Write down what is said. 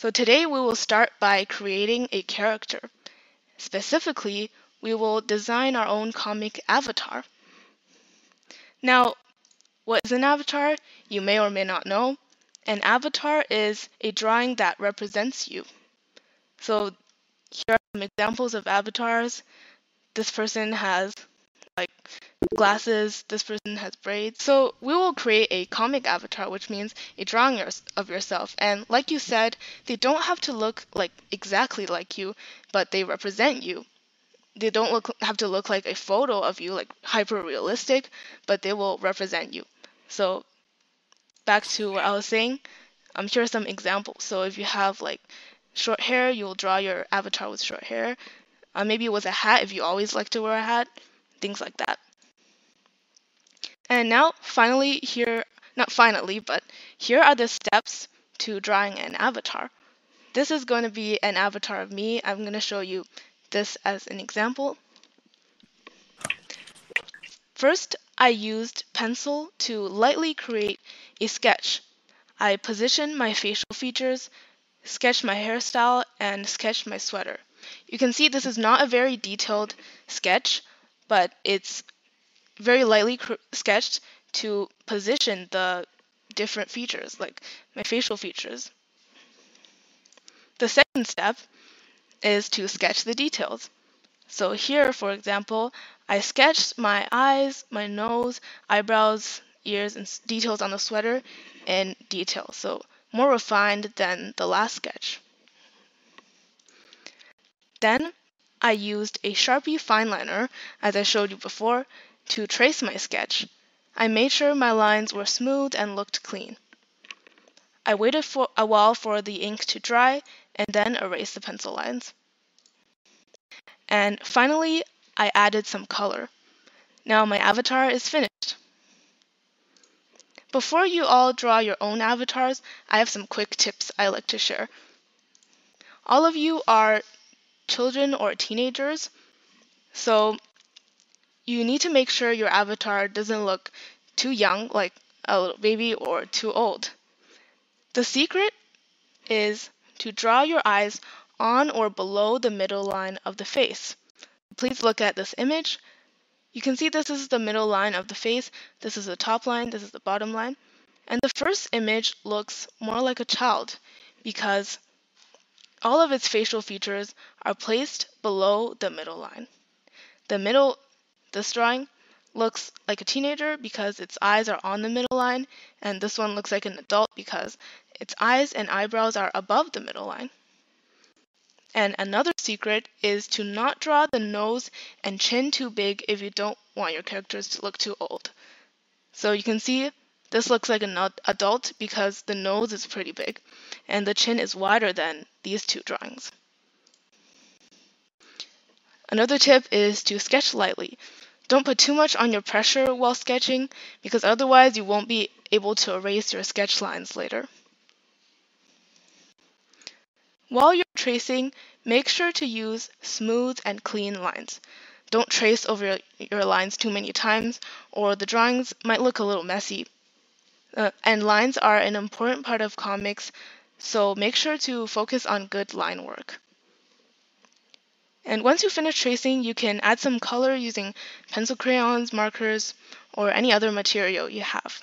So today we will start by creating a character. Specifically, we will design our own comic avatar. Now, what is an avatar? You may or may not know. An avatar is a drawing that represents you. So here are some examples of avatars. This person has like glasses, this person has braids. So we will create a comic avatar, which means a drawing of yourself. And like you said, they don't have to look like exactly like you, but they represent you. They don't have to look like a photo of you, like hyper realistic, but they will represent you. So back to what I was saying, here are some examples. So if you have like short hair, you'll draw your avatar with short hair. Maybe with a hat if you always like to wear a hat, things like that. And now finally not finally, but here are the steps to drawing an avatar. This is going to be an avatar of me. I'm going to show you this as an example. First, I used pencil to lightly create a sketch. I positioned my facial features, sketched my hairstyle, and sketched my sweater. You can see this is not a very detailed sketch, but it's very lightly sketched to position the different features, like my facial features. The second step is to sketch the details. So here, for example, I sketched my eyes, my nose, eyebrows, ears, and details on the sweater in detail. So more refined than the last sketch. Then I used a Sharpie fineliner, as I showed you before, to trace my sketch. I made sure my lines were smooth and looked clean. I waited for a while for the ink to dry and then erased the pencil lines. And finally, I added some color. Now my avatar is finished. Before you all draw your own avatars, I have some quick tips I like to share. All of you are children or teenagers, so you need to make sure your avatar doesn't look too young, like a little baby, or too old. The secret is to draw your eyes on or below the middle line of the face. Please look at this image. You can see this is the middle line of the face, this is the top line, this is the bottom line. And the first image looks more like a child because all of its facial features are placed below the middle line. This drawing looks like a teenager because its eyes are on the middle line, and this one looks like an adult because its eyes and eyebrows are above the middle line. And another secret is to not draw the nose and chin too big if you don't want your characters to look too old. So you can see this looks like an adult because the nose is pretty big and the chin is wider than these two drawings. Another tip is to sketch lightly. Don't put too much on your pressure while sketching because otherwise you won't be able to erase your sketch lines later. While you're tracing, make sure to use smooth and clean lines. Don't trace over your lines too many times or the drawings might look a little messy. And lines are an important part of comics, so make sure to focus on good line work. And once you finish tracing, you can add some color using pencil crayons, markers, or any other material you have.